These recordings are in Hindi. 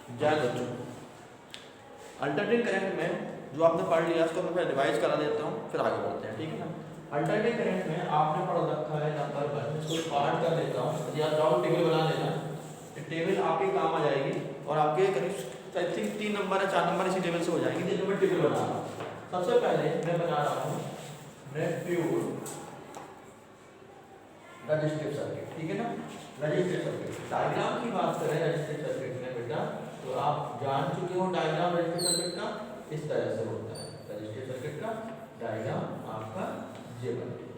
जय बच्चों, अल्टरनेटिंग करंट में जो आपने पढ़ लिया उसको मैं रिवाइज करा देता हूँ, फिर आगे बढ़ते हैं, ठीक है ना। अल्टरनेटिंग करंट में आपने पढ़ रखा है नंबर 1, इसको पार्ट कर लेता हूँ या जाओ टेबल बना लेना। टेबल आपके काम आ जाएगी और आपके करीब आई थिंक 3 नंबर या 4 नंबर इसी टेबल से हो जाएंगे जिसमें मैं टेबल बना रहा हूँ। सबसे पहले मैं बना रहा हूँ प्योर रजिस्टिव सर्किट, ठीक है ना। रजिस्टिव सर्किट डायग्राम की बात करें रजिस्टिव सर्किट में बेटा, तो आप जान चुके हो डायग्राम रजिस्टिव सर्किट का इस तरह से होता है। रजिस्टिव सर्किट का डायग्राम आपका ये बनता है।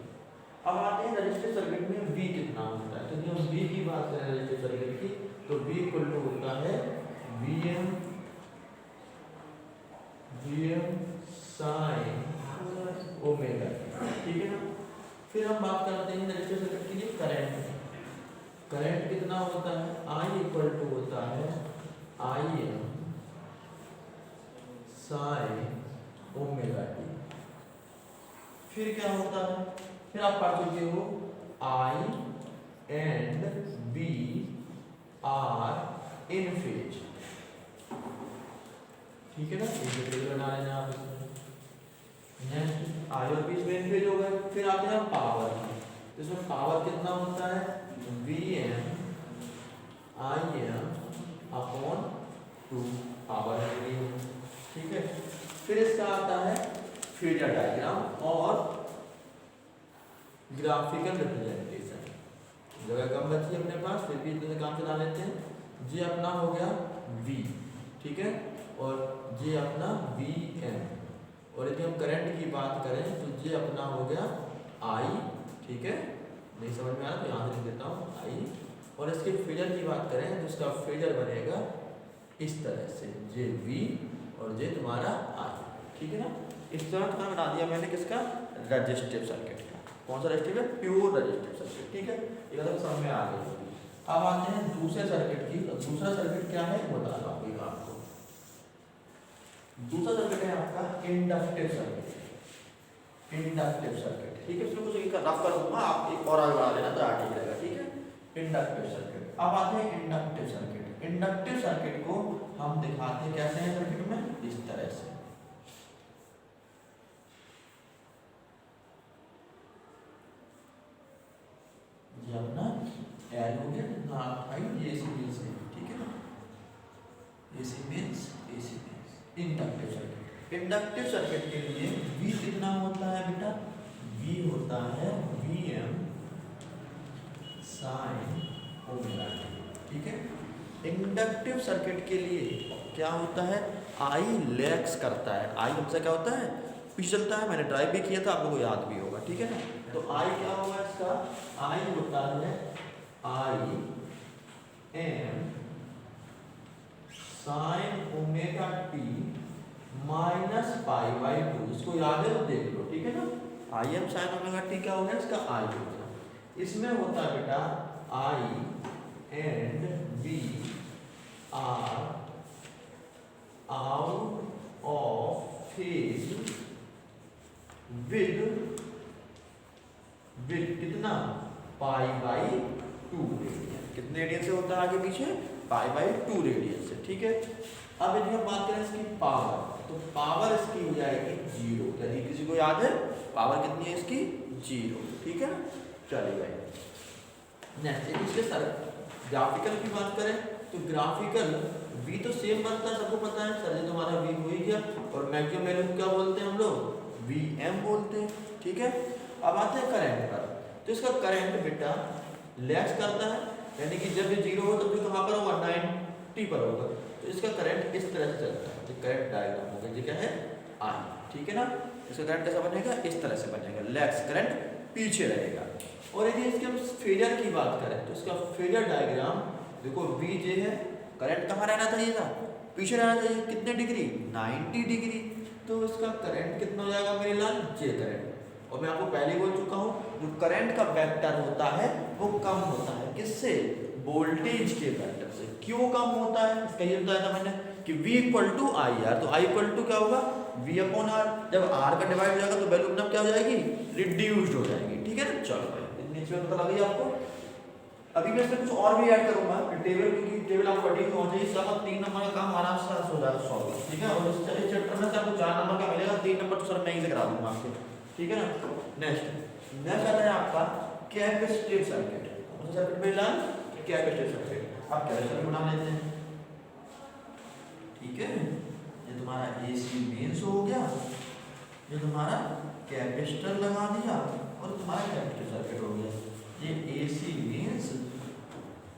अब आते हैं रजिस्टिव सर्किट में V कितना होता है। तो जब हम V की बात करें रजिस्टिव सर्किट की, तो V इक्वल टू होता है Vm sin ओमेगा, ठीक है ना। फिर हम बात करते हैं रजिस्टिव सर्किट के लिए करंट। करंट कितना होता है, I इक्वल टू होता है Im sin ओमेगा t। फिर क्या होता है, फिर आप पढ़ चुके हो I and B are in phase, ठीक है ना। ये बना लेना आप इसमें। नेक्स्ट I और B इसमें इन फेज हो गए। फिर आते हैं पावर, तो इसमें पावर कितना होता है Vm Im अपॉन 2 पावर है, ठीक है। फिर इसका आता है फेजर डायग्राम और ग्राफिकल रिप्रेजेंटेशन। जगह कम बची अपने पास, फिर भी इतने काम चला लेते हैं। ये अपना हो गया V, ठीक है, और ये अपना Vm। और यदि हम करंट की बात करें तो ये अपना हो गया I, ठीक है। नहीं समझ में आ रहा तो यहाँ से लिख देता हूँ I। और इसके फेजर की बात करें तो इसका फेजर बनेगा इस तरह से, ये V और ये तुम्हारा I, ठीक है ना। इस तरह का बना दिया मैंने किसका, रजिस्टिव सर्किट का। कौन सा रजिस्टिव है, प्योर रजिस्टिव सर्किट, ठीक है। ये मतलब समझ में आ गई। अब आते हैं दूसरे सर्किट की। तो दूसरा सर्किट क्या है बता रहा हूँ आपको। दूसरा सर्किट है आपका इंडक्टिव सर्किट। इंडक्टिव सर्किट, ठीक है। इसमें कुछ एक रफ कर दूंगा, आप एक और आगे बढ़ा लेना तो ठीक रहेगा, ठीक है। Inductive circuit. अब आते हैं इंडक्टिव सर्किट। इंडक्टिव सर्किट को हम दिखाते हैं कैसे हैं सर्किट में, इस तरह से। ये अपना एल हो गया, नॉट फाइव ये सी मींस, ठीक है ना। AC means AC means inductive circuit. Inductive circuit के लिए V कितना होता है बेटा, V होता है Vm sin ओमेगा t, ठीक है। इंडक्टिव सर्किट के लिए क्या होता है, I लैग्स करता है। I हमेशा क्या होता है, पीछे चलता है। मैंने ड्राइव भी किया था, आप लोगों को याद भी होगा, ठीक है ना। तो I क्या होगा इसका, I होता है Im sin omega t minus pi by 2। इसको याद है तो देख लो, ठीक है ना। Im sin ओमेगा t क्या होगा, इसका I होगा। इसमें होता है बेटा I and B are out of phase with कितना, पाई बाई 2 रेडियन। कितने रेडियन से होता है आगे पीछे, पाई बाई 2 रेडियन से, ठीक है। अब यदि हम बात करें इसकी पावर, तो पावर इसकी हो जाएगी 0। यदि किसी को याद है पावर कितनी है इसकी, 0, ठीक है ना। चलिए भाई नेक्स्ट इसके सर ग्राफिकल की बात करें तो ग्राफिकल V तो सेम बनता है, सबको पता है। सर ये तुम्हारा V हो ही गया, और मैक्सिमम वैल्यू क्या बोलते हैं हम लोग, Vm बोलते हैं, ठीक है। अब आते हैं करंट पर। तो इसका करंट बेटा लैग्स करता है, यानी कि जब ये 0 हो तब भी कहाँ पर होगा, 90 पर होगा। तो इसका करंट इस तरह से चलता है। तो करंट डायग्राम होगा, ये क्या है I, ठीक है ना। इसका करंट कैसा बनेगा, इस तरह से बनेगा, लैग्स करंट पीछे रहेगा। और यदि इसके हम फेजर की बात करें तो इसका फेजर डायग्राम देखो, Vj है, करंट कहाँ रहना चाहिए था, पीछे रहना चाहिए। कितने डिग्री, 90 डिग्री। तो इसका करंट कितना हो जाएगा मेरे लाल, जे करंट। और मैं आपको पहले बोल चुका हूँ, जो करंट का वेक्टर होता है वो कम होता है किससे, वोल्टेज के वेक्टर से। क्यों कम होता है, इसका ये बताया था मैंने कि V equal to I R. तो I इक्वल टू क्या होगा, V अपॉन आर। जब R का डिवाइड हो जाएगा तो वैल्यू अपना क्या हो जाएगी, रिड्यूस्ड हो जाएगी, ठीक है ना। चलो भाई इतनी चीज पता लगी आपको। अभी मैं इसमें कुछ और भी ऐड करूंगा टेबल, क्योंकि टेबल आपको पढ़ी हो जाए, इसका 3 नंबर का काम आराम से हो जाएगा सॉल्व, ठीक है। और इस चैप्टर में से आपको 4 नंबर का मिलेगा, 3 नंबर तो सर मैं ही से करा दूंगा आपके, ठीक है ना। नेक्स्ट आता है आपका कैपेसिटिव सर्किट। कौन सा सर्किट मिला? Capacitive circuit. आप कैपेसिटर बना लेते हैं, ठीक है। ये तुम्हारा एसी मेंस हो गया, ये तुम्हारा कैपेसिटर लगा दिया और तुम्हारा कैपेसिटिव सर्किट हो गया। ये एसी मेंस,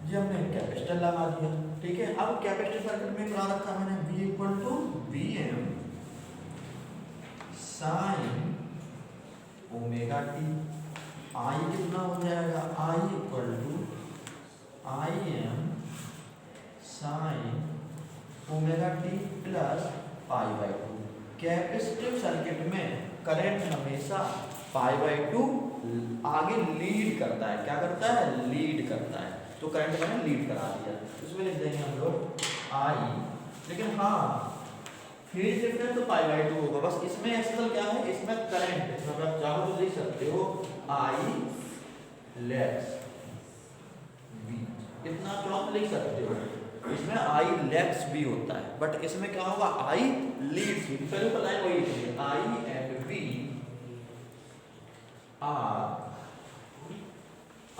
ये हमने कैपेसिटर लगा दिया, ठीक है। अब कैपेसिटिव सर्किट में बना रखा मैंने V equal to Vm sine omega t. I कितना हो जाएगा? I equal to Im sine omega t plus pi by 2। Capacitive circuit में करंट हमेशा पाई बाई 2 आगे लीड करता है। क्या करता है? लीड करता है। तो करंट मैंने लीड करा दिया, इसमें लिख देंगे हम लोग आई, लेकिन हाँ फेज डिफरेंस तो पाई बाई 2 होगा। बस इसमें एक्चुअल क्या है, इसमें करंट मतलब आप चाहो तो लिख सकते हो आई लेट्स वी, इतना तो आप लिख सकते हो। इसमें आई लेट्स भी होता है, बट इसमें क्या होगा? आई लीड्स भी। पहले पता है वही लिखेंगे, I and V are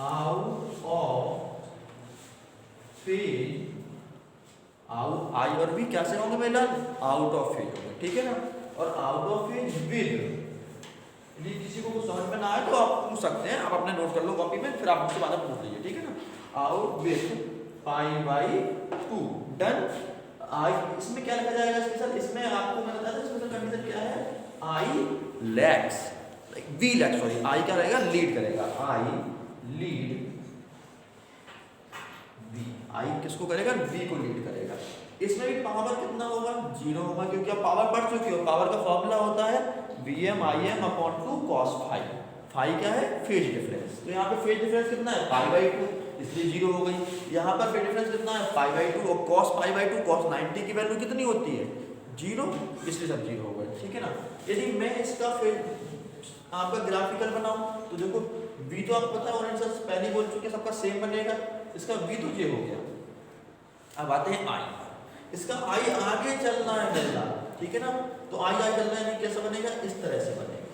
out of phase. Out, I और बी कैसे होंगे मेरा? आउट ऑफ फेज होंगे, ठीक है ना। और आउट ऑफ फेज विद, यदि किसी को कुछ समझ में ना आए तो आप पूछ सकते हैं, आप अपने नोट कर लो कॉपी में, फिर आप मुझसे बाद में पूछ लीजिए, ठीक है ना। Out with pi by 2 done. I इसमें क्या लिखा जाएगा स्पेशल? इसमें आपको मैंने बताया था स्पेशल कंडीशन क्या है, I lags V lags, sorry I क्या रहेगा? लीड करेगा। आई लीड वी, आई किसको करेगा? वी को लीड करेगा। इसमें भी पावर कितना होगा? 0 होगा, क्योंकि अब पावर बढ़ चुकी हो। पावर का फॉर्मूला होता है Vm Im upon 2 cos phi। Phi क्या है? Phase difference. तो यहाँ पे फेज डिफरेंस कितना है? पाई बाई 2, इसलिए 0 हो गई। यहाँ पर फेज डिफरेंस कितना है? पाई बाई 2, और cos पाई बाई 2 cos 90 की वैल्यू कितनी होती है? 0, इसलिए सब 0 हो गए, ठीक है ना। यदि मैं इसका फेज आपका ग्राफिकल बनाऊं तो देखो V तो आपको पता है, और आंसर पहले बोल चुके हैं, सबका सेम बनेगा। इसका V तो ये हो गया। अब आते हैं I, इसका I आगे चलना है मेरा, ठीक है ना। तो I आगे चलना है, कैसे बनेगा? इस तरह से बनेगा।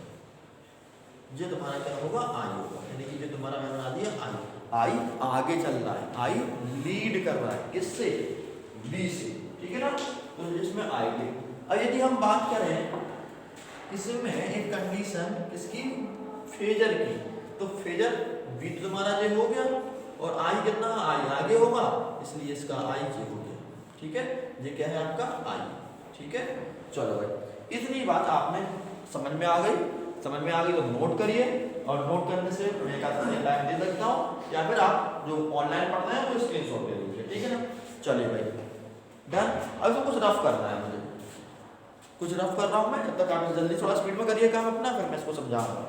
ये तुम्हारा क्या होगा? I होगा, यानी कि जो तुम्हारा मैं बना दिया I आगे चल रहा है, I लीड कर रहा है, किससे? B से, ठीक है ना। तो इसमें I लीड। अब यदि हम बात करें इसमें एक कंडीशन किसकी? फेजर की, तो फेजर V तो तुम्हारा ये हो गया, और I कितना? I आगे होगा, इसलिए इसका I ये हो गया, ठीक है। ये क्या है आपका? I, ठीक है। चलो भाई, इतनी बात आपने समझ में आ गई। समझ में आ गई तो नोट करिए, और नोट करने से मैं एक आध टाइम दे सकता हूँ, या फिर आप जो ऑनलाइन पढ़ रहे हैं वो स्क्रीनशॉट ले लीजिए, ठीक है ना। चलिए भाई डन। अब इसको कुछ रफ करना है, मुझे कुछ रफ कर रहा हूँ मैं, जब तक आप जल्दी थोड़ा स्पीड में करिए काम अपना, फिर मैं इसको समझा रहा हूँ।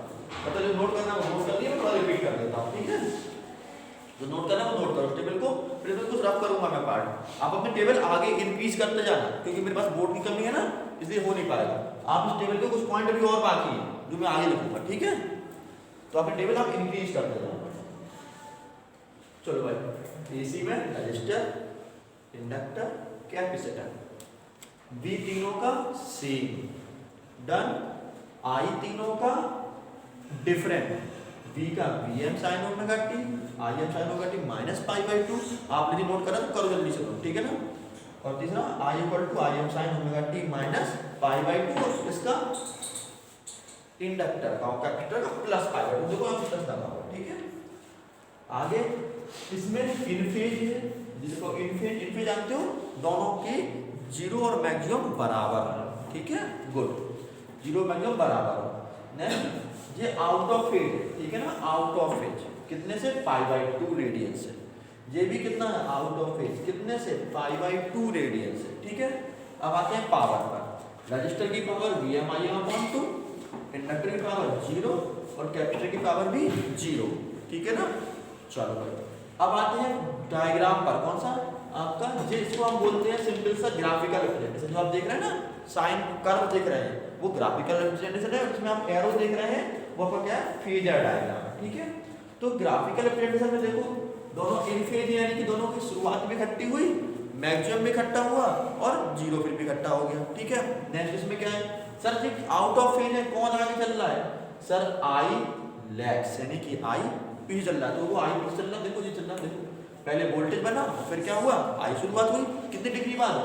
मतलब जो नोट करना है वो नोट कर लिया, मैं थोड़ा रिपीट कर देता हूँ, ठीक है। जो नोट करना है वो नोट करो टेबल को, फिर इसमें कुछ रफ करूंगा मैं पार्ट। आप अपने टेबल आगे इंक्रीज करते जाना, क्योंकि मेरे पास बोर्ड की कमी है ना, इसलिए हो नहीं पाएगा। आप इस टेबल के कुछ पॉइंट अभी और बाकी है जो मैं आगे लिखूंगा, ठीक है। तो अपने टेबल आप इंक्रीज करते जाना। चलो भाई, एसी में रजिस्टर, इंडक्टर, कैपेसिटर, V तीनों का सेम डन। I तीनों का डिफरेंट, V का Vm sin omega t, Im sin omega t minus pi by 2। आपने नोट करा तो करो जल्दी से, ठीक है ना। और तीसरा I equal to Im sin omega t minus pi by 2, इसका इंडक्टर का और कैपेसिटर का प्लस पाई बाई 2, देखो आप प्लस लगा हुआ, ठीक है। आगे इसमें इन फेज है, जिसको इन फेज जानते हो, दोनों के जीरो और मैक्सिमम बराबर है, ठीक है। गुड, जीरो मैक्सिमम बराबर हो। नेक्स्ट ये आउट ऑफ फेज, ठीक है ना। आउट ऑफ फेज कितने से? पाई बाई 2 रेडियन से। ये भी कितना है? आउट ऑफ फेज कितने से? पाई बाई 2 रेडियन से, ठीक है। अब आते हैं पावर पर। रजिस्टर की पावर Vm Im/2, इंडक्टर की पावर 0 और कैपेसिटर की पावर भी 0, ठीक है ना। चलो भाई, अब आते हैं डायग्राम पर। कौन सा? आपका जिसको हम बोलते हैं सिंपल सा ग्राफिकल रिप्रेजेंटेशन। जो आप देख रहे हैं ना, साइन कर्व देख रहे हैं, वो ग्राफिकल रिप्रेजेंटेशन है। उसमें आप एरो देख रहे हैं, वो आपका क्या है? फेजर डायग्राम, ठीक है। तो ग्राफिकल रिप्रेजेंटेशन में देखो दोनों इन फेज यानी कि दोनों की शुरुआत भी इकट्ठी हुई, मैक्सिमम भी इकट्ठा हुआ और जीरो फिर भी इकट्ठा हो गया। ठीक है, नेक्स्ट इसमें क्या है sir ji, out of phase है, कौन आगे चल रहा है सर, आई लैग्स यानी कि आई पीछे चल रहा है। तो वो आई पीछे चल रहा है, देखो जी चल रहा है, देखो पहले वोल्टेज बना फिर क्या हुआ, आई शुरुआत हुई कितने डिग्री बाद,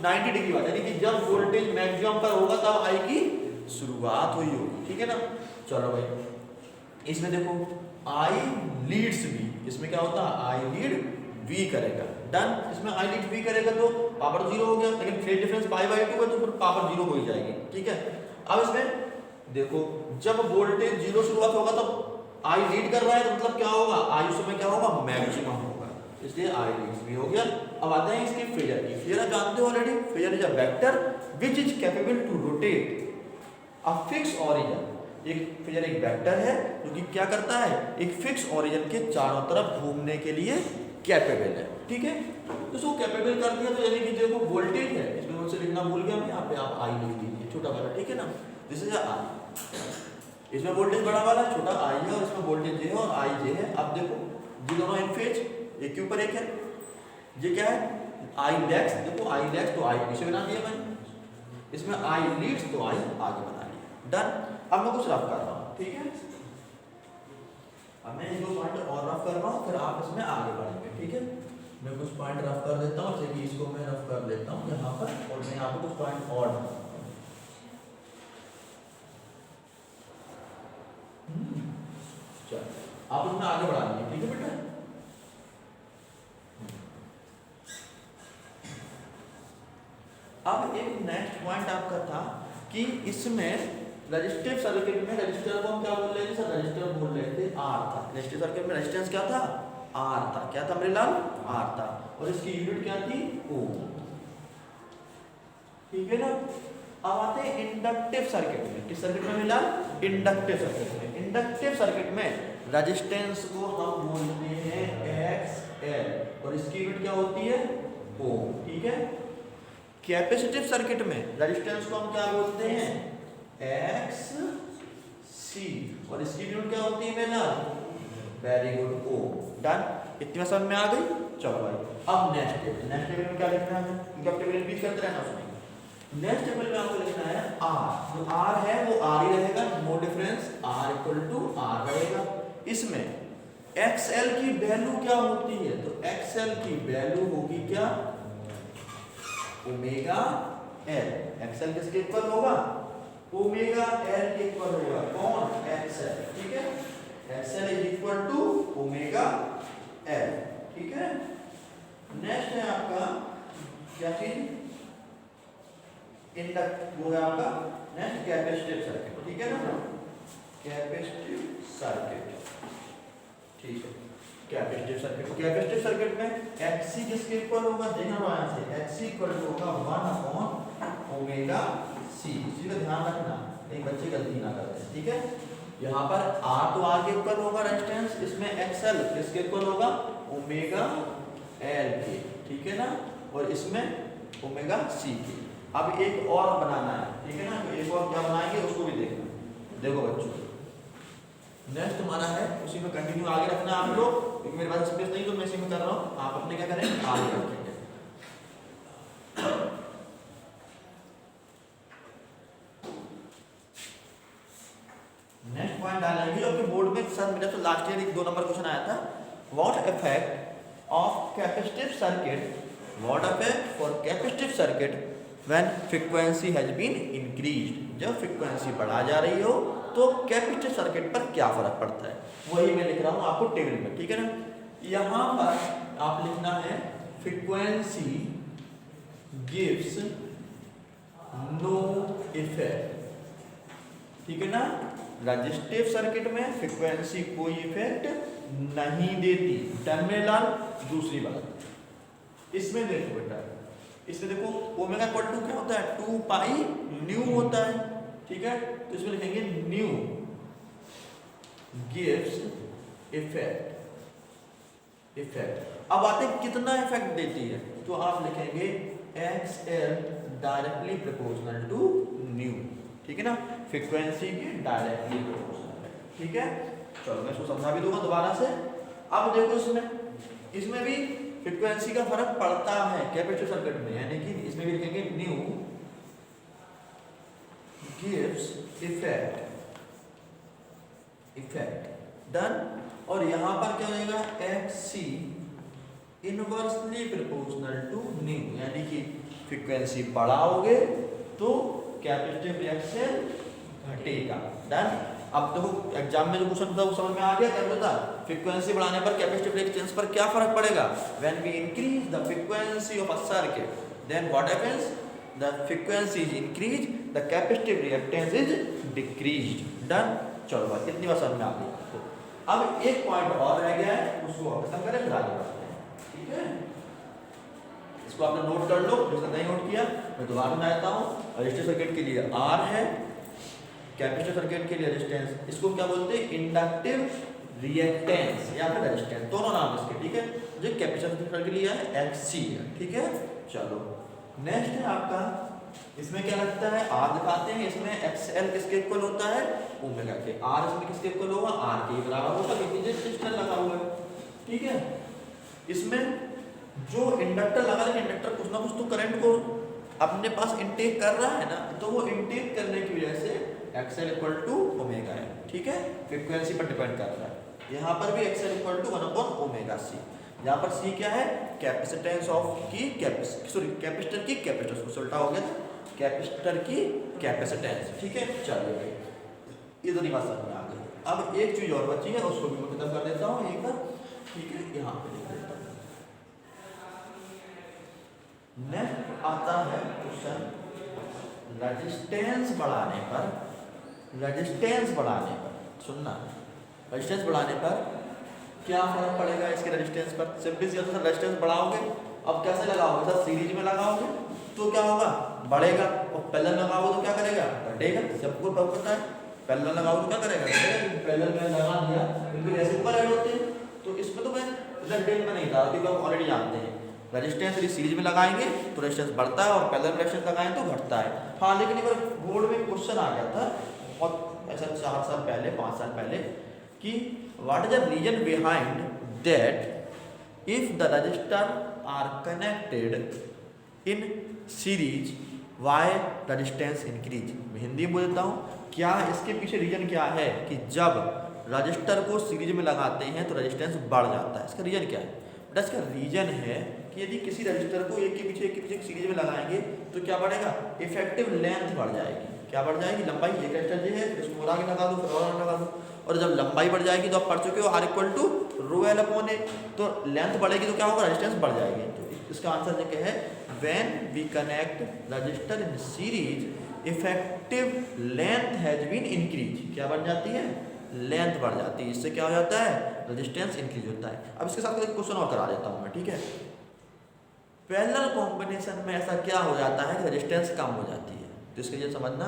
90 डिग्री बाद, यानी कि जब वोल्टेज मैक्सिमम पर होगा तब आई की शुरुआत हुई होगी। ठीक है ना, चलो भाई इसमें देखो आई लीड्स वी, इसमें क्या होता है आई लीड वी करेगा, डन। इसमें आई लीड वी करेगा तो पावर जीरो हो गया, लेकिन फेज डिफरेंस पाई बाई 2 है तो फिर पावर जीरो हो ही जाएगी। ठीक है, अब इसमें देखो जब वोल्टेज जीरो शुरुआत होगा तब आई लीड कर रहा है तो मतलब क्या होगा, आई उस समय क्या होगा मैक्सिमम होगा, इसलिए आई लीड्स भी हो गया। अब आते हैं इसके फेजर की। फेजर आप जानते हो already, phasor is a vector which is capable to rotate a fix origin. एक फेजर एक वेक्टर है जो कि क्या करता है, एक फिक्स ओरिजिन के चारों तरफ घूमने के लिए कैपेबल है। ठीक है, तो इसको कैपेबल कर दिया तो यानी कि देखो वोल्टेज है, इसमें मुझसे लिखना भूल गया मैं, यहाँ पे आप आई लिख दीजिए छोटा वाला। ठीक है ना, दिस इज आई, इसमें वोल्टेज बड़ा वाला छोटा आई है और इसमें वोल्टेज जे है और आई जे है। अब देखो ये दोनों इन फेज, एक के ऊपर एक है, ये क्या है आई लैग्स, देखो आई लैग्स तो आई पीछे बना दिया मैंने, इसमें आई लीड्स तो आई आगे बना लिया, डन। अब मैं कुछ रफ कर रहा हूँ, ठीक है, अब मैं एक दो पॉइंट और रफ कर रहा हूँ फिर आप इसमें आगे बढ़ेंगे। ठीक है, मैं कुछ पॉइंट रफ कर देता हूँ, चलिए इसको मैं रफ कर लेता हूँ यहाँ पर और मैं यहाँ पर कुछ पॉइंट और चलो आप उसमें आगे बढ़ा लीजिए। ठीक है बेटा, अब एक नेक्स्ट पॉइंट आपका था कि इसमें रजिस्टिव सर्किट में रजिस्टर को हम क्या बोल रहे थे सर, रजिस्टर बोल रहे थे आर था। रजिस्टिव सर्किट में रेजिस्टेंस क्या था, आर था, क्या था मेरे लाल, आर था, और इसकी यूनिट क्या थी, ओम। ठीक है ना, अब आते हैं इंडक्टिव सर्किट में। किस सर्किट में मिला, इंडक्टिव सर्किट में। इंडक्टिव सर्किट में रेजिस्टेंस को हम बोलते हैं एक्स एल और इसकी यूनिट क्या होती है, ओम। ठीक है, कैपेसिटिव सर्किट में रेजिस्टेंस को हम क्या बोलते हैं, एक्स सी और इसकी यूनिट क्या होती है मेरा, वेरी गुड, ओ, डन। इतनी समझ में आ गई। चलो भाई अब नेक्स्ट टेबल, नेक्स्ट टेबल में क्या लिखना है, क्योंकि टेबल रिपीट करते रहना उसमें। नेक्स्ट टेबल में आपको लिखना है आर, जो आर है वो आर ही रहेगा, no difference, R equal to R रहेगा। इसमें एक्सएल की वैल्यू क्या होती है, तो एक्सएल की वैल्यू होगी क्या, ओमेगा एल। एक्सएल किसके इक्वल होगा, ओमेगा एल के इक्वल होगा, कौन, एक्सएल। ठीक है, XL is equal to omega L. ठीक है, नेक्स्ट है आपका क्या चीज, इंडक्ट, वो है आपका नेक्स्ट कैपेसिटिव सर्किट। ठीक है ना, कैपेसिटिव सर्किट। ठीक है, कैपेसिटिव सर्किट, कैपेसिटिव सर्किट में एक्सी किसके इक्वल होगा, देखना वहां से, एक्सी इक्वल होगा 1 ओमेगा सी। इसी का ध्यान रखना, एक बच्चे गलती ना करते। ठीक है, यहाँ पर आर तो आर के इक्वल होगा रेजिस्टेंस, इसमें एक्सएल किसके इक्वल होगा, ओमेगा एल के। ठीक है ना, और इसमें ओमेगा सी के। अब एक और बनाना है, ठीक है ना, तो एक और क्या बनाएंगे उसको भी देखना। देखो बच्चों, नेक्स्ट हमारा है, उसी में कंटिन्यू आगे रखना आप लोग, क्योंकि मेरे पास स्पेस नहीं तो मैं इसी में कर रहा हूँ, आप अपने क्या करें आगे रखेंगे। नेक्स्ट पॉइंट डालेंगे जो आपके बोर्ड में सर मेरा तो लास्ट ईयर 1-2 नंबर क्वेश्चन आया था, what effect of capacitive circuit, what effect for capacitive circuit when frequency has been increased. जब फ्रीक्वेंसी बढ़ा जा रही हो तो कैपेसिटिव सर्किट पर क्या फर्क पड़ता है, वही मैं लिख रहा हूँ आपको टेबल में। ठीक है ना, यहाँ पर आप लिखना है फ्रीक्वेंसी गिव्स नो इफेक्ट। ठीक है ना, रेजिस्टिव सर्किट में फ्रीक्वेंसी कोई इफेक्ट नहीं देती। डन में लाल। दूसरी बात इसमें देखो बेटा, इसमें देखो ओमेगा इक्वल टू क्या होता है, 2 पाई न्यू होता है। ठीक है, तो इसमें लिखेंगे न्यू गिव्स इफेक्ट। इफेक्ट अब आते कितना इफेक्ट देती है, तो आप लिखेंगे XL directly proportional to nu. ठीक है ना, फ्रीक्वेंसी के डायरेक्टली प्रोपोर्शनल है। ठीक है, चलो मैं इसको समझा भी दूंगा दोबारा से। अब देखो इसमें भी फ्रीक्वेंसी का फर्क पड़ता है कैपेसिटर सर्किट में, यानी कि इसमें भी लिखेंगे न्यू गिव्स इफेक्ट डन, और यहाँ पर क्या हो जाएगा XC inversely proportional to nu, यानी कि फ्रीक्वेंसी बढ़ाओगे तो कैपेसिटिव रिएक्शन घटेगा। डन। अब देखो एग्जाम में जो क्वेश्चन था वो समझ में आ गया क्या होता है, फ्रीक्वेंसी बढ़ाने पर कैपेसिटिव रिएक्टेंस पर क्या फर्क पड़ेगा। When we increase the frequency of a circuit then what happens, the frequency is increase, the capacitive reactance is decreased. Done. चलो भाई इतनी बात समझ में आ गई। अब एक पॉइंट और रह गया है, उसको खत्म करें फिर आगे बढ़ते हैं। ठीक है, इसको आपने नोट कर लो, जिसने नहीं नोट किया मैं दोबारा समझाता हूँ। रजिस्टर सर्किट के लिए R है, कैपेसिटर सर्किट के लिए रेजिस्टेंस, इसको क्या बोलते हैं इंडक्टिव रिएक्टेंस या फिर रेजिस्टेंस, दोनों नाम इसके। ठीक है, जो कैपेसिटर सर्किट के लिए है XC है। ठीक है, चलो नेक्स्ट है आपका, इसमें क्या लगता है R दिखाते हैं, इसमें XL किसके इक्वल होता है ओमेगा के, R इसमें किसके इक्वल होगा R के बराबर होगा, क्योंकि रेजिस्टेंस लगा हुआ है। ठीक है, इसमें जो इंडक्टर लगा है, इंडक्टर कुछ ना कुछ तो करंट को अपने पास इनटेक कर रहा है ना, तो वो इनटेक करने की वजह से XL इक्वल टू ओमेगा है। ठीक है, फ्रीक्वेंसी पर डिपेंड कर रहा है। यहाँ पर भी XL इक्वल टू 1/ओमेगा C। यहाँ पर C क्या है, कैपेसिटेंस ऑफ की कैपेसिटर की कैपेसिटेंस, उल्टा हो गया था, कैपेसिटर की कैपेसिटेंस। ठीक है, चलिए इतनी बात समझ में आ गई। अब एक चीज और बची है, उसको भी मैं खत्म कर देता हूँ एक बार। ठीक है, यहाँ पे लिख देता हूँ। नेक्स्ट आता है क्वेश्चन, रेजिस्टेंस बढ़ाने पर सुनना, रेजिस्टेंस बढ़ाने पर क्या फर्क पड़ेगा इसके रेजिस्टेंस पर। सिंपली सी बात है, रेजिस्टेंस बढ़ाओगे, अब कैसे लगाओगे सर, सीरीज में लगाओगे तो क्या होगा बढ़ेगा, और पैरेलल लगाओगे तो क्या करेगा घटेगा। सबको पता है, पैरेलल लगाओगे तो क्या करेगा घटेगा। पैरेलल में लगा दिया क्योंकि रेसिप्रोकल ऐड होते हैं, तो इसमें तो मैं डिटेल में नहीं था क्योंकि आप ऑलरेडी जानते हैं। रेजिस्टेंस यदि सीरीज में लगाएंगे तो रेजिस्टेंस बढ़ता है और पैरेलल रेजिस्टेंस लगाएं तो घटता है। हाँ, लेकिन एक बार बोर्ड में क्वेश्चन आ गया था और ऐसा 4 साल पहले 5 साल पहले कि what is the reason behind that if the resistor are connected in series why resistance increase. मैं हिंदी में बोलता हूँ, क्या इसके पीछे रीजन क्या है कि जब रजिस्टर को सीरीज में लगाते हैं तो रेजिस्टेंस बढ़ जाता है। इसका रीजन क्या है बेटा, इसका रीजन है कि यदि किसी रजिस्टर को एक के पीछे सीरीज में लगाएंगे तो क्या बढ़ेगा, इफेक्टिव लेंथ बढ़ जाएगी। क्या बढ़ जाएगी, लंबाई। एक रजिस्टर ये है, इसको और आगे लगा दो, फिर और आगे लगा दो, और जब लंबाई बढ़ जाएगी तो आप पढ़ चुके हो R equal to rho L upon A, तो लेंथ बढ़ेगी तो क्या होगा, रेजिस्टेंस बढ़ जाएगी। तो इसका आंसर क्या है, when we connect resistor in series effective length has been increase. क्या बढ़ जाती है, लेंथ बढ़ जाती है। इससे क्या हो जाता है, रेजिस्टेंस इंक्रीज होता है। अब इसके साथ एक क्वेश्चन और करा देता हूँ मैं। ठीक है, पैरेलल कॉम्बिनेशन में ऐसा क्या हो जाता है कि रेजिस्टेंस कम हो जाती है। तो इसके लिए समझना,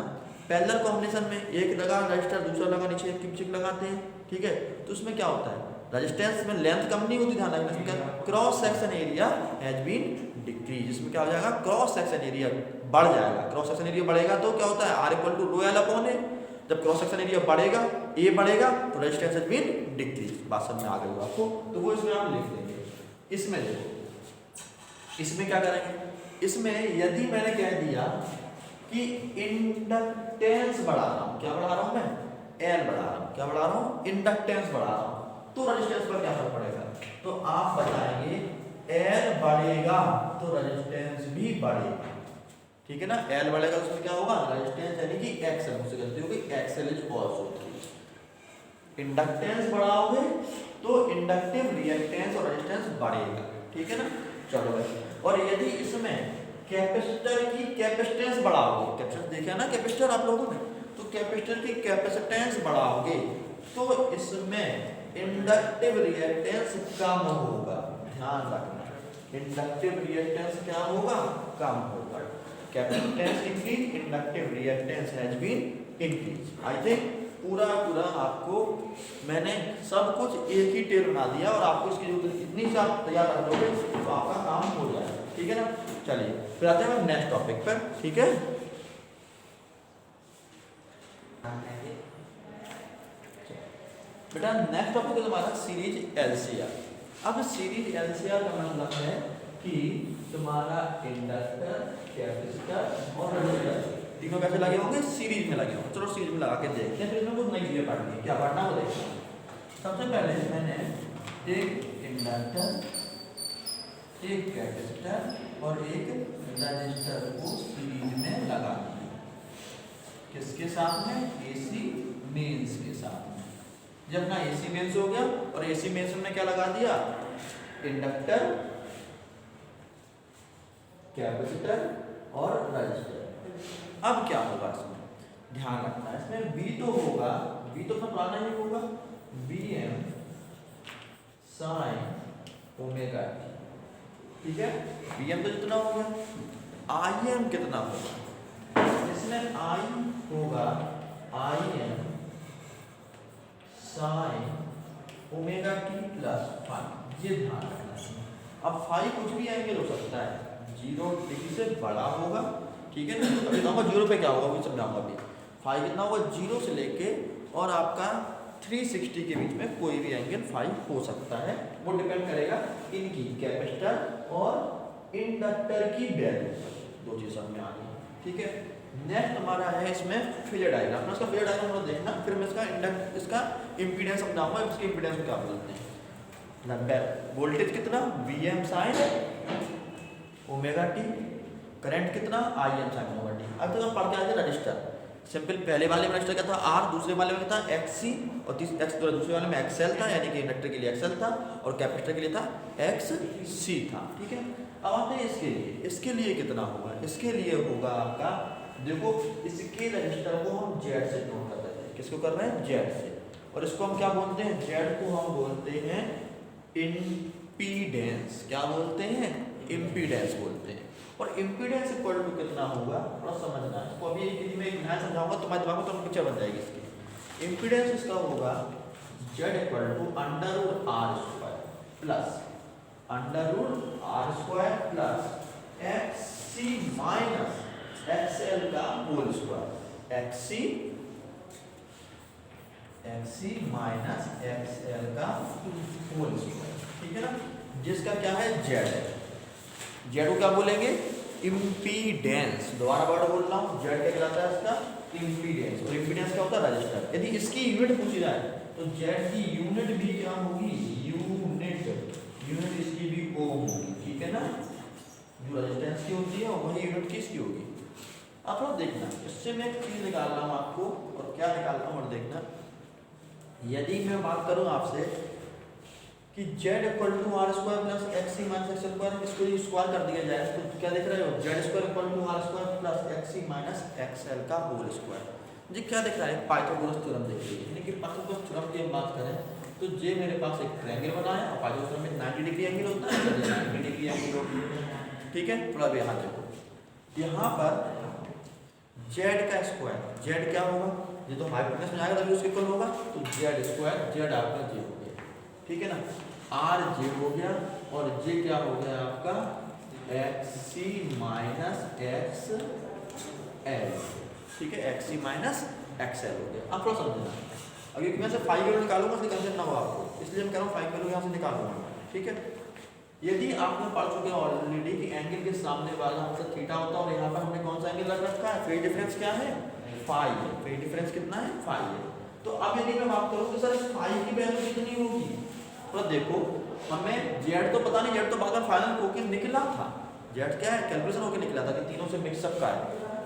पैरेलल कॉम्बिनेशन में एक लगा रजिस्टर, दूसरा लगा नीचे एक पीछे लगाते हैं। ठीक है, तो उसमें क्या होता है, रेजिस्टेंस में लेंथ कम नहीं होती, ध्यान रखना। इसमें क्या, cross section area has been decrease. इसमें क्या हो जाएगा, क्रॉस सेक्शन एरिया बढ़ जाएगा। क्रॉस सेक्शन एरिया बढ़ेगा तो क्या होता है, R equal to rho L upon A. जब क्रॉस सेक्शन एरिया बढ़ेगा, ए बढ़ेगा, तो रेजिस्टेंस हैज बीन डिक्रीज। बात समझ में आ गई आपको, तो वो इसमें आप लिख देंगे। इसमें देखो, इसमें क्या करेंगे, इसमें यदि मैंने कह दिया कि इंडक्टेंस बढ़ा रहा हूं, क्या बढ़ा रहा हूं मैं, एल बढ़ा रहा हूं। क्या बढ़ा रहा हूं, इंडक्टेंस बढ़ा रहा हूं, तो रेजिस्टेंस पर क्या फर्क पड़ेगा। तो आप बताएंगे एल बढ़ेगा तो रेजिस्टेंस भी बढ़ेगा। ठीक है ना, एल बढ़ेगा तो उसमें क्या होगा, रेजिस्टेंस यानी कि एक्सएल, मुझसे गलती होगी, XL is also increase. Inductance बढ़ाओगे तो इंडक्टिव रिएक्टेंस और रेजिस्टेंस बढ़ेगा। ठीक है ना, चलो भाई। और यदि इसमें कैपेसिटर की कैपेसिटेंस बढ़ाओगे, कैपेसिटर देखा ना कैपेसिटर आप लोगों ने, तो कैपेसिटर की कैपेसिटेंस बढ़ाओगे तो इसमें इंडक्टिव रिएक्टेंस कम होगा। ध्यान रखना, इंडक्टिव रिएक्टेंस क्या होगा, कम होगा। Capacitance increase, inductive reactance has been increase. I think पूरा आपको मैंने सब कुछ एक ही टेल बना दिया, और आपको इसकी जो इतनी सी आप तैयार कर लोगे तो आपका काम हो जाएगा। ठीक है ना, चलिए फिर आते हैं नेक्स्ट टॉपिक पर। ठीक है, बेटा नेक्स्ट टॉपिक है तुम्हारा सीरीज एलसीआर। अब सीरीज एलसीआर का मतलब है कि तुम्हारा इंडक्टर, कैपेसिटर और रेजिस्टर तीनों कैसे लगे होंगे, सीरीज में लगे होंगे। चलो सीरीज में लगा के देखते हैं, फिर इसमें कुछ नई चीजें पढ़नी है। क्या पढ़ना वो देखते हैं। सबसे पहले मैंने एक इंडक्टर, एक कैपेसिटर और एक रेजिस्टर को सीरीज में लगा दिया। किसके साथ में? एसी मेंस के साथ में। जब ना एसी मेंस हो गया और एसी मेंस में क्या लगा दिया? इंडक्टर, कैपेसिटर और रेजिस्टर। अब क्या होगा इसमें? ध्यान रखना है, इसमें बी तो होगा, बी तो अपना पुराना ही होगा, Vm sin ओमेगा टी, ठीक है। Vm तो जितना हो गया, Im कितना होगा? इसमें I होगा Im sin omega t plus phi. ये ध्यान रखना है। अब फाई कुछ भी एंगल हो सकता है, 0 डिग्री से बड़ा होगा, ठीक है ना। अभी बताऊंगा 0 पे क्या होगा, वो समझाऊंगा अभी। फाई कितना होगा? 0 से लेके और आपका 360 के बीच में कोई भी एंगल फाई हो सकता है। वो डिपेंड करेगा इनकी कैपेसिटर और इंडक्टर की वैल्यू पर। दो चीज समझ में आ गई, ठीक है। नेक्स्ट हमारा है इसमें फेजर डायग्राम। इसका फेजर डायग्राम हम देखना, फिर मैं इसका इम्पीडेंस समझाऊंगा, इसके इम्पीडेंस को क्या बोलते हैं। वोल्टेज कितना? Vm sin omega T. Current कितना? Im sin omega T. अब तक हम पढ़ के आए थे रजिस्टर। सिंपल पहले वाले में रजिस्टर क्या था? R, दूसरे वाले में था XC और दूसरे वाले में XL था, यानी कि इंडक्टर के लिए XL था और कैपेसिटर के लिए था XC था, ठीक है। अब आते हैं इसके लिए। इसके लिए कितना होगा? इसके लिए होगा आपका, देखो इसके रजिस्टर को हम Z से नोट कर देते हैं। किसको कर रहे हैं? Z से। और इसको हम क्या बोलते हैं? Z को हम बोलते हैं इम्पीडेंस। क्या बोलते हैं? इम्पीडेंस बोलते हैं। और इम्पीडेंस इक्वल टू कितना होगा, थोड़ा समझना है इसको। अभी एक में नया समझाऊंगा, तुम्हारे दिमाग में तो पिक्चर बन जाएगी इसकी। इम्पीडेंस इसका होगा Z equal to under R square plus XC minus XL का whole square. XC minus XL का होल स्क्वायर, ठीक है ना। जिसका क्या है? Z है। Z को क्या बोलेंगे? इम्पीडेंस। दोबारा वर्ड बोल रहा हूँ, Z क्या कहलाता है? इसका इम्पीडेंस। और इम्पीडेंस क्या होता है? रजिस्टर। यदि इसकी यूनिट पूछी जाए तो Z की यूनिट भी क्या होगी? यूनिट इसकी भी O होगी, ठीक है ना। जो रेजिस्टेंस की होती है वही यूनिट किसकी होगी। आप लोग देखना, इससे मैं एक चीज निकाल रहा हूँ आपको, और क्या निकाल रहा हूँ और देखना। यदि मैं बात करूँ आपसे कि Z equal to R square plus XC minus XL square, इसको स्क्वायर कर दिया जाए तो क्या देख रहे हो? Z square equal to R square plus XC minus XL का होल स्क्वायर। जी क्या दिख रहा है? पाइथागोरस थ्योरम दिख रही है। यानी कि पाइथागोरस थ्योरम की हम बात करें तो ये मेरे पास एक ट्रायंगल बना है और पाइथागोरस थ्योरम में 90 डिग्री एंगल होता है, 90 डिग्री एंगल होती है, ठीक है। थोड़ा भी यहाँ देखो, यहाँ पर Z का स्क्वायर, Z क्या होगा? ये तो हाइपोटेनस में आएगा तभी उसके इक्वल होगा, तो Z स्क्वायर, Z आपका J हो गया, ठीक है ना। R J हो गया और J क्या हो गया आपका? XC माइनस XL, ठीक है। XC माइनस XL हो गया। अब थोड़ा समझना, अभी मैं से फाई वैल्यू निकालूंगा इसलिए कंसेप्ट ना हो आपको, इसलिए हम कह रहा हूँ फाई वैल्यू यहाँ से निकालूंगा, ठीक है। यदि आपने पढ़ चुके हैं ऑलरेडी कि एंगल के सामने वाला मतलब थीटा होता है और यहाँ पर हमने कौन सा एंगल रख रखा है? फेज डिफरेंस क्या है? फाई है। फेज डिफरेंस कितना है? फाई है। तो अब यदि मैं बात करूँ तो सर फाई की वैल्यू कितनी होगी? तो देखो हमें Z तो पता नहीं, Z तो बाद में फाइनल होके निकला था। Z क्या है? कैलकुलेशन होके निकला था कि तीनों से मिक्सअप का है।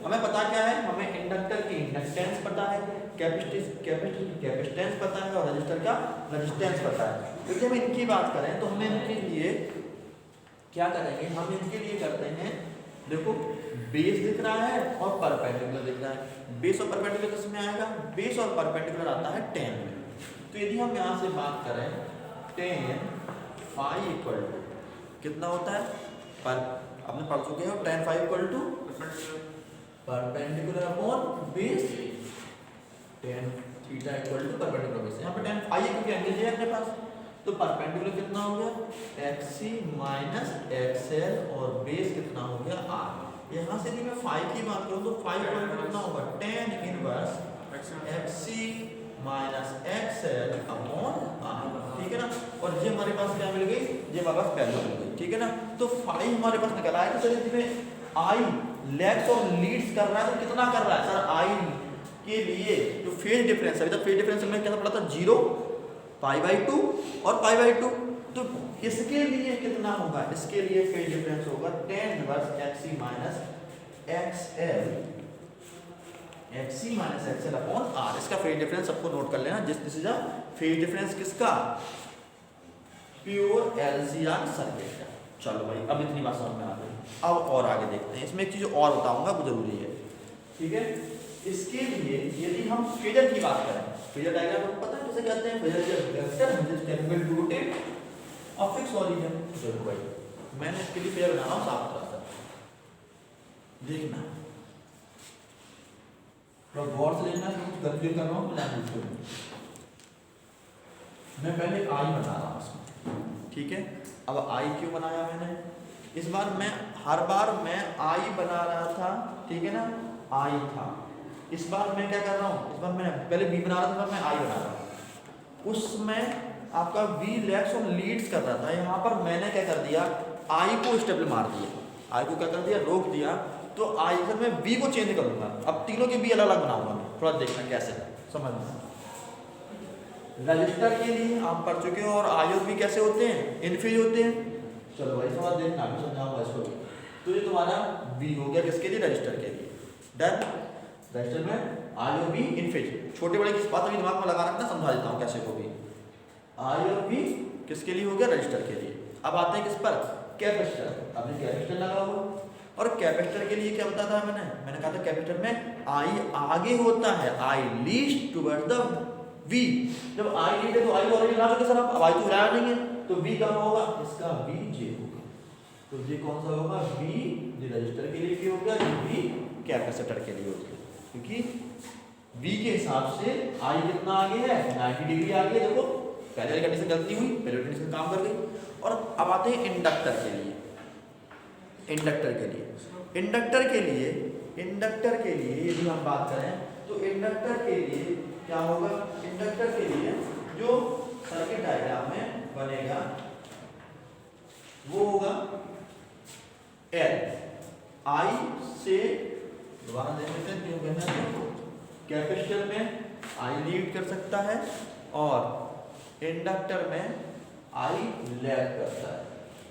हमें पता क्या है? हमें इंडक्टर की इंडक्टेंस पता है, कैपेसिटर की कैपेसिटेंस पता है और रजिस्टर का रेजिस्टेंस पता है। तो जब इनकी बात करें तो हमें इनके लिए क्या करेंगे? हम इनके लिए करते हैं, देखो बेस दिख रहा है और परपेंडिकुलर दिख रहा है। बेस और परपेंडिकुलर किस में आएगा? बेस और परपेंडिकुलर आता है tan में। तो यदि हम यहाँ से बात करें tan फाई इक्वल टू कितना होता है? पर आपने पढ़ चुके हो tan phi equal to perpendicular upon base, tan theta equal to perpendicular base. यहाँ पे tan फाई है क्योंकि एंगल है अपने पास, तो परपेंडिकुलर कितना हो गया? XC माइनस XL और बेस कितना हो गया? R। यहाँ से यदि मैं फाई की बात करूँ तो फाई इक्वल टू कितना होगा? tan inverse XC minus XL upon R, ठीक है ना। और ये हमारे पास क्या मिल गई, ये हमारे पास वैल्यू मिल गई, ठीक है ना। तो फाई हमारे पास निकल आया। तो सर इसमें आई लेग्स और लीड्स कर रहा है तो कितना कर रहा है सर, आई के लिए जो फेज डिफरेंस है, अभी फेज डिफरेंस में क्या पड़ा था 0, π/2 और π/2। तो इसके लिए कितना होगा, इसके लिए फेज डिफरेंस होगा tan inverse XC minus XL, XC minus XL upon R। इसका फेज डिफरेंस सबको नोट कर लेना। This is a phase difference किसका, प्योर LCR सर्किट का। चलो भाई अब इतनी बात समझ में आ गई। अब और आगे देखते हैं, इसमें एक चीज और बताऊंगा वो जरूरी है, ठीक है। इसके लिए यदि हम फेजर की बात करें, फेजर डायग्राम आपको पता है किसे कहते हैं, फेजर के vector which can be rotate और फिक्स ओरिजिन। देखो भाई मैंने इसके लिए फेजर बना रहा हूं साफ तरह से, देखना तो गौर से देखना, कुछ कंफ्यूज कर रहा हूं तो लैंग्वेज को। मैं पहले आई बना रहा हूं इसमें, ठीक है। अब आई क्यों बनाया मैंने, इस बार मैं हर बार मैं आई बना रहा था, ठीक है ना, आई था। इस बार मैं क्या कर रहा हूँ, इस बार मैं पहले बी बना रहा था, मैं आई बना रहा हूँ। उसमें आपका बी लेग्स और लीड्स कर रहा था, यहाँ पर मैंने क्या कर दिया, आई को स्टेप मार दिया, आई को क्या कर दिया, रोक दिया। तो आई से मैं बी को चेंज करूंगा, अब तीनों के बी अलग अलग बनाऊंगा मैं, थोड़ा देखना कैसे समझना। रजिस्टर के लिए आप पढ़ चुके हो, और आई और बी कैसे होते हैं, इनफेज होते हैं। चलो भाई थोड़ा देखना, मैं समझाऊंगा इसको। तो ये तुम्हारा बी हो गया किसके लिए, रजिस्टर के लिए। डन, रजिस्टर में आई और बी इनफेज। छोटे बड़े की बात अभी दिमाग में लगा रखना, समझा देता हूँ कैसे को भी। आई और बी किसके लिए हो गया, रजिस्टर के लिए। अब आते हैं किस पर, कैपेसिटर। अभी कैपेसिटर लगा हुआ, और कैपेसिटर के लिए क्या बताया था मैंने कहा था कैपेसिटर में आई आगे होता है, आई लीस्ट टुवर्ड द वी। जब आई लीड है तो आई ऑलरेडी ला चुके सर आप, अब आई तो हिलाया नहीं है, तो वी कब होगा, इसका वी जे होगा। तो ये कौन सा होगा, वी जे रजिस्टर के लिए भी हो गया, वी कैपेसिटर के लिए हो गया, क्योंकि वी के हिसाब से आई कितना आगे है, 90 डिग्री आगे है। देखो पहले वाली कंडीशन गलती हुई, पहले वाली कंडीशन काम कर गई। और अब आते हैं इंडक्टर के लिए। इंडक्टर के लिए, इंडक्टर के लिए, इंडक्टर के लिए यदि हम बात करें तो इंडक्टर के लिए क्या होगा, इंडक्टर के लिए जो सर्किट डायग्राम में बनेगा वो होगा एल। आई से दोबारा देख लेते हैं क्यों कहना है, कैपेसिटर में आई लीड कर सकता है और इंडक्टर में आई लैग करता है,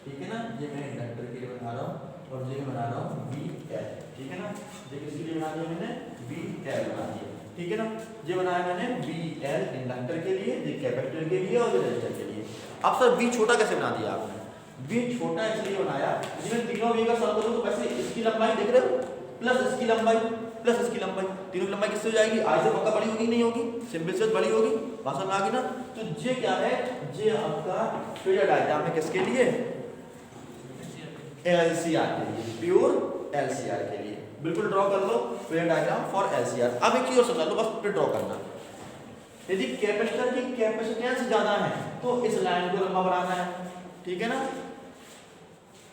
ठीक है ना। ये मैं इंडक्टर के लिए बना रहा हूँ और ये बना रहा हूँ बी एल, ठीक है ना। ये किसके लिए बना दिया मैंने, बी एल बना दिया, ठीक है ना। ये बनाया मैंने बी एल इंडक्टर के लिए, ये कैपेसिटर के लिए और ये रजिस्टर के लिए। अब सर बी छोटा कैसे बना दिया आपने, बी छोटा इसलिए बनाया जिसमें तीनों बी का सम करूँ तो वैसे इसकी लंबाई देख रहे हो प्लस इसकी लंबाई प्लस इसकी लंबाई, तीनों की लंबाई किससे हो जाएगी, आई से पक्का बड़ी होगी नहीं होगी, सिंपल से बड़ी होगी, भाषा में आ गई ना। तो ये क्या है, ये आपका फेजर डायग्राम है किसके लिए, एलसीआर के लिए, प्योर एलसीआर के लिए। बिल्कुल ड्रॉ कर लो फेजर डायग्राम फॉर एलसीआर। अब एक चीज और समझ लो, बस फिर ड्रॉ करना। यदि कैपेसिटर की कैपेसिटेंस ज्यादा है तो इस लाइन को लंबा बनाना है, ठीक है ना।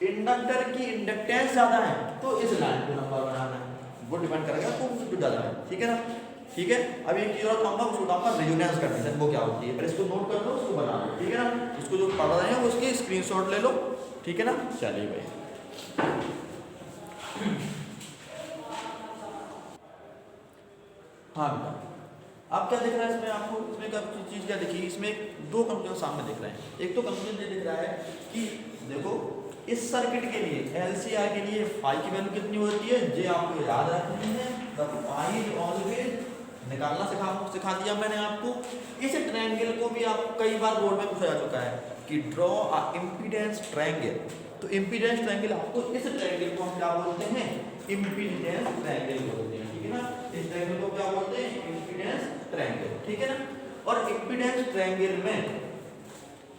इंडक्टर की इंडक्टेंस ज्यादा है तो इस लाइन को लंबा बनाना है, वो डिपेंड करेगा कौन सा ज्यादा है, ठीक है ना। ठीक है, अब एक चीज और बताऊंगा, उसको बताऊंगा रेजोनेंस कंडीशन वो क्या होती है, पर इसको नोट कर लो, उसको बना लो, ठीक है ना। इसको जो पढ़ रहे हैं वो उसकी स्क्रीनशॉट ले लो, ठीक है ना। चलिए भाई, हाँ बेटा अब क्या दिख रहा है इसमें आपको, इसमें क्या चीज़ क्या दिखी, इसमें दो कंफ्यूजन सामने दिख रहे हैं। एक तो कंफ्यूजन ये दिख रहा है कि देखो इस सर्किट के लिए एलसीआर के लिए फाई की वैल्यू कितनी होती है, ये आपको याद रखनी है। फाई इज ऑलवेज निकालना सिखा दिया मैंने आपको। इस ट्रायंगल को भी आप कई बार बोर्ड में पूछा जा चुका है कि ड्रॉ अ इम्पीडेंस ट्रायंगल। तो इम्पीडेंस ट्रायंगल आपको, इस ट्रायंगल को हम क्या बोलते हैं, इम्पीडेंस ट्रायंगल बोलते हैं, ठीक है ना। इस ट्रायंगल को क्या बोलते हैं, इम्पीडेंस ट्रायंगल, ठीक है ना। और इम्पीडेंस ट्रायंगल में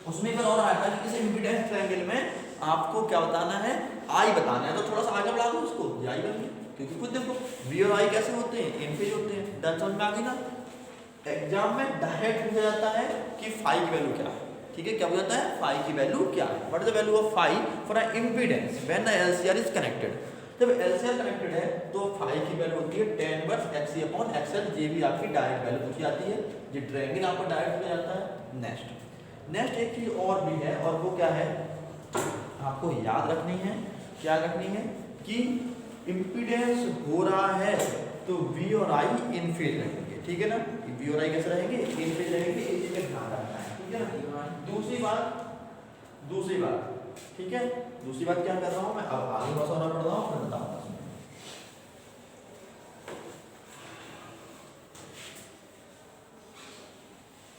उसमें एक और आता है कि इस इम्पीडेंस ट्रायंगल में आपको क्या बताना है, आई बताना है। तो थोड़ा सा आगे बढ़ा दो उसको, आई बन गई, क्योंकि खुद देखो वी और आई कैसे होते हैं, इनफेज होते हैं। डन, समझ में आ गई ना। एग्जाम में डायरेक्ट पूछा जाता है कि फाई की वैल्यू क्या है, ठीक है। क्या हो जाता है, फाई की वैल्यू क्या है, what is the value of phi for a impedance when the LCR is connected. जब LCR कनेक्टेड है तो फाई की वैल्यू होती है tan inverse XC upon XL, ये भी आपकी डायरेक्ट वैल्यू पूछी जाती है, ये ट्रायंगल आपको डायरेक्ट मिल जाता है। नेक्स्ट एक चीज और भी है, और वो क्या है आपको याद रखनी है, क्या रखनी है कि इम्पीडेंस हो रहा है तो V और I इन फेज रहेंगे, ठीक है ना। V और I कैसे रहेंगे, इन फेज रहेंगे, इसी का ध्यान रखना है, ठीक है ना। दूसरी बात ठीक है, दूसरी बात क्या कर रहा हूं मैं, अब आगे बहुत सारा पढ़ रहा हूं, मैं बताऊंगा।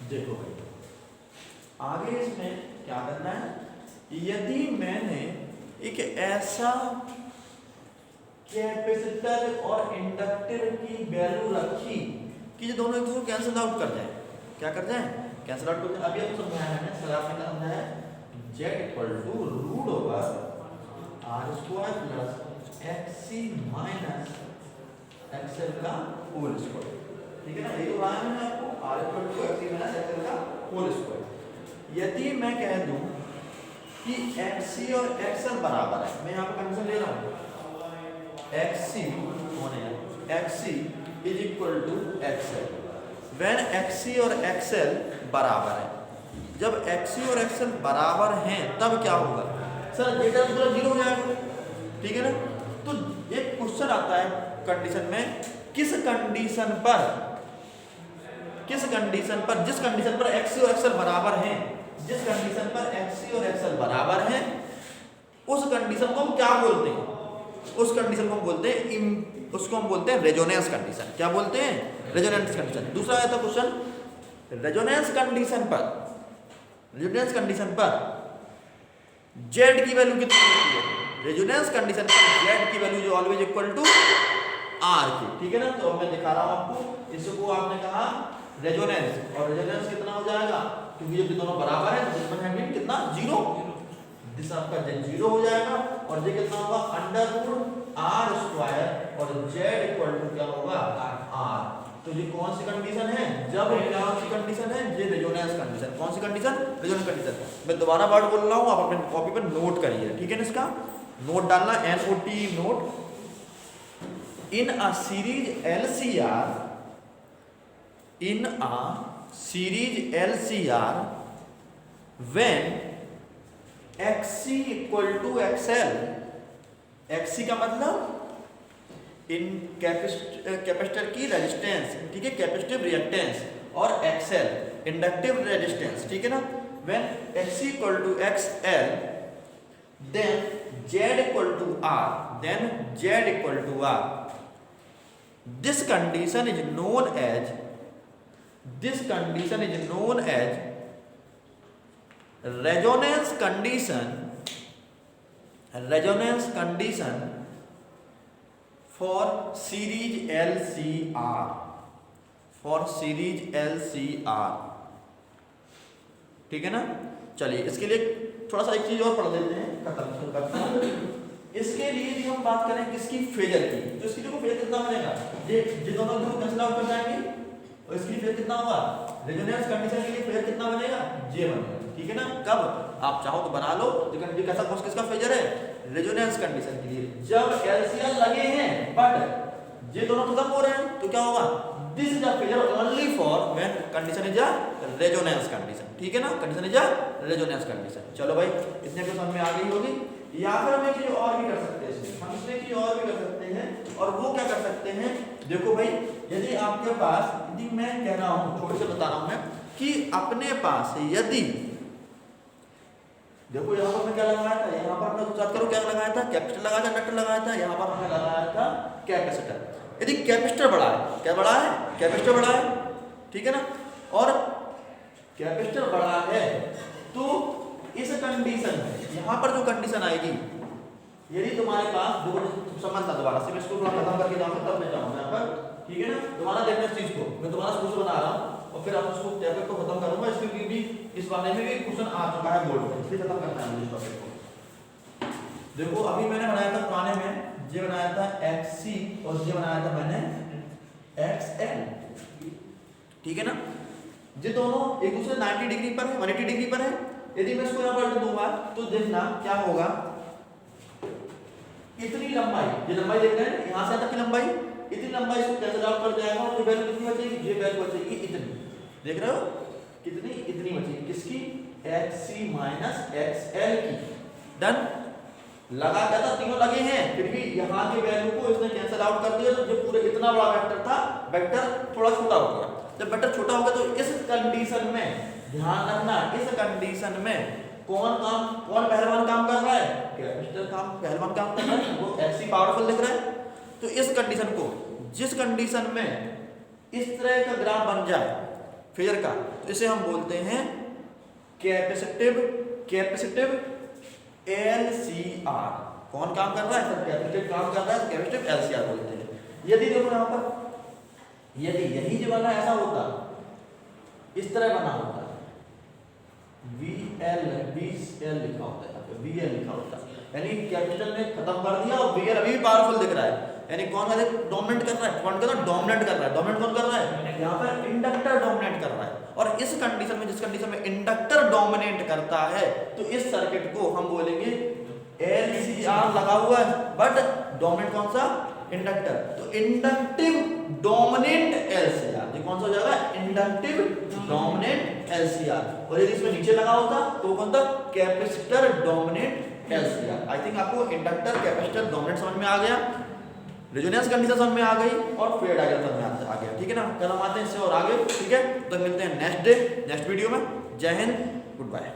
देखो भाई आगे इसमें क्या करना है, यदि मैंने एक ऐसा कैपेसिटर और इंडक्टर की वैल्यू रखी कि जो दोनों एक दूसरे को कैंसिल आउट कर जाए, क्या कर जाए, कैंसिल आउट कर जाए। अभी आपको समझाया मैंने, सर आपने क्या समझाया, Z equal to root over R square plus XC minus XL का होल स्क्वायर, ठीक है ना। ये तो रहा है मैंने आपको, R equal to XC minus XL का होल स्क्वायर। यदि मैं कह दूं कि XC और XL बराबर है, मैं यहाँ पे कंडीशन ले रहा हूँ, XC होने XC is equal to XL, when XC और XL बराबर है। जब XC और XL बराबर हैं तब क्या होगा, सर ये टर्म पूरा जीरो हो जाएगा, ठीक है ना। तो एक क्वेश्चन आता है कंडीशन में, किस कंडीशन पर जिस कंडीशन पर XC और XL बराबर हैं, जिस कंडीशन पर XC और XL बराबर हैं, उस कंडीशन को हम क्या बोलते हैं, उस कंडीशन को हम बोलते हैं, उसको हम बोलते हैं रेजोनेंस कंडीशन। क्या बोलते हैं, रेजोनेंस कंडीशन। दूसरा आया था क्वेश्चन, रेजोनेंस कंडीशन पर Z की वैल्यू कितनी होती है, रेजोनेंस कंडीशन पर Z की वैल्यू जो ऑलवेज इक्वल टू R की, ठीक है ना। तो मैं दिखा रहा हूं आपको, इसको आपने कहा रेजोनेंस, और रेजोनेंस कितना हो जाएगा, क्योंकि जब दोनों बराबर है तो इसमें है कितना, जीरो, जिस आपका Z जीरो हो जाएगा, और ये कितना होगा, अंडर रूट R स्क्वायर, और Z इक्वल टू क्या होगा, R। तो ये कौन सी कंडीशन है, जब कौन सी कंडीशन है, ये रेजोनेंस कंडीशन। कौन सी कंडीशन, रेजोनेंस कंडीशन। मैं दोबारा वर्ड बोल रहा हूँ, आप अपने कॉपी पर नोट करिए, ठीक है ना। इसका नोट डालना, NOT not. In a series LCR when XC equal to XL, XC का मतलब इन कैपेसिटर की रेजिस्टेंस, ठीक है, कैपेसिटिव रिएक्टेंस, और XL इंडक्टिव रेजिस्टेंस, ठीक है ना। When XC equal to XL then Z equal to R, this condition is known as resonance condition for series LCR, ठीक है ना। चलिए इसके लिए थोड़ा सा एक चीज और पढ़ लेते हैं, खत्म करते हैं। इसके लिए भी हम बात करें किसकी, फेजर की। तो इसकी देखो फेजर कितना बनेगा, ये दोनों दो कैंसिल आउट कर जाएंगे, और इसकी फेजर कितना होगा, रेजोनेंस कंडीशन के लिए फेजर कितना बनेगा, J बनेगा, ठीक है ना। कब आप चाहो तो बना लो, लेकिन कैसा कौन किसका फेजर है, रेजोनेंस कंडीशन के लिए। जब LCR लगे हैं बट ये दोनों खत्म हो रहे हैं तो क्या होगा, this is a phasor only for when condition is a resonance condition, ठीक है ना, condition is a resonance condition. चलो भाई इतने को समझ में आ गई होगी। या फिर हम एक चीज और भी कर सकते हैं इसमें, हम इसमें चीज और भी कर सकते हैं, और वो क्या कर सकते हैं, देखो भाई यदि आपके पास, यदि मैं कह रहा हूं, थोड़ी से बता रहा हूं मैं, कि अपने पास यदि, देखो यहाँ पर मैं क्या लगाया था, यहाँ पर हमने याद करो क्या लगाया था, कैपेसिटर लगाया था, इंडक्टर लगाया था, यहाँ पर हमने लगाया था कैपेसिटर। यदि कैपेसिटर बड़ा है, क्या बड़ा है, कैपेसिटर बड़ा है, ठीक है ना, और कैपेसिटर बड़ा है तो इस कंडीशन में यहाँ पर जो कंडीशन आएगी, यदि तुम्हारे पास दो संबंध, दोबारा से मैं इसको थोड़ा खत्म करके जाऊंगा तब मैं जाऊंगा यहाँ पर, ठीक है ना। दोबारा देखना इस चीज को, मैं दोबारा शुरू से बना रहा हूँ और फिर आप उसको टॉपिक को खत्म करूंगा। इसके भी इस बारे में भी क्वेश्चन आ चुका है बोर्ड में, इसलिए खत्म करना है मुझे इस टॉपिक को। देखो अभी मैंने बनाया था पुराने में, ये बनाया था XC और ये बनाया था मैंने XL, ठीक है ना। ये दोनों एक दूसरे 90 डिग्री पर है, 180 डिग्री पर है। यदि मैं इसको यहाँ पर दूंगा तो देखना क्या होगा, इतनी लंबाई, ये लंबाई देख रहे हैं, यहाँ से तक की लंबाई, इतनी लंबाई इसको कैंसिल आउट कर जाएगा और वैल्यू कितनी बचेगी, ये वैल्यू बचेगी इतनी, देख रहे हो कितनी, इतनी बचेगी किसकी, xc माइनस xl की। डन, लगा क्या था, तीनों लगे हैं, फिर भी यहाँ के वैल्यू को इसने कैंसिल आउट कर दिया, तो जो पूरे इतना बड़ा वेक्टर था, वेक्टर थोड़ा छोटा हो गया। जब वेक्टर छोटा हो गया तो इस कंडीशन में ध्यान रखना, इस कंडीशन में कौन पहलवान काम कर रहा है, कैपेसिटर पहलवान काम कर रहा है, वो xc पावरफुल दिख रहा है। तो इस कंडीशन को, जिस कंडीशन में इस तरह का ग्राफ बन जाए फेजर का, तो इसे हम बोलते हैं कैपेसिटिव LCR। कौन काम कर रहा है सर, कैपेसिटिव काम कर रहा है, कैपेसिटिव LCR बोलते हैं। यदि देखो यहाँ पर, यदि यही जो वाला ऐसा होता, इस तरह बना होता, VL लिखा होता है, VL लिखा होता, यानी कैपेसिटर ने खत्म कर दिया और VL अभी भी पावरफुल दिख रहा है, यानी कौन डोमिनेट कर रहा है, कौन कर रहा है, डोमिनेट कर रहा है। डोमिनेट कौन कर रहा है, यहाँ पर इंडक्टर डोमिनेट कर रहा है। और इस कंडीशन में, जिस कंडीशन में इंडक्टर डोमिनेट करता है, तो इस सर्किट को हम बोलेंगे LCR लगा हुआ है, बट डोमिनेट कौन सा, इंडक्टर, तो इंडक्टिव डोमिनेंट LCR। ये कौन सा हो जाएगा, इंडक्टिव डोमिनेंट LCR। और यदि इसमें नीचे लगा होता तो कौन था, capacitor dominant LCR। I think आपको इंडक्टर कैपेसिटर डोमिनेंट समझ में आ गया, रेजोनेंस कंडीशन समझ में आ गई और फेज डायग्राम समझ में आ गया, ठीक है ना। कल हम आते हैं इससे और आगे, ठीक है। तो मिलते हैं नेक्स्ट डे नेक्स्ट वीडियो में। जय हिंद, गुड बाय।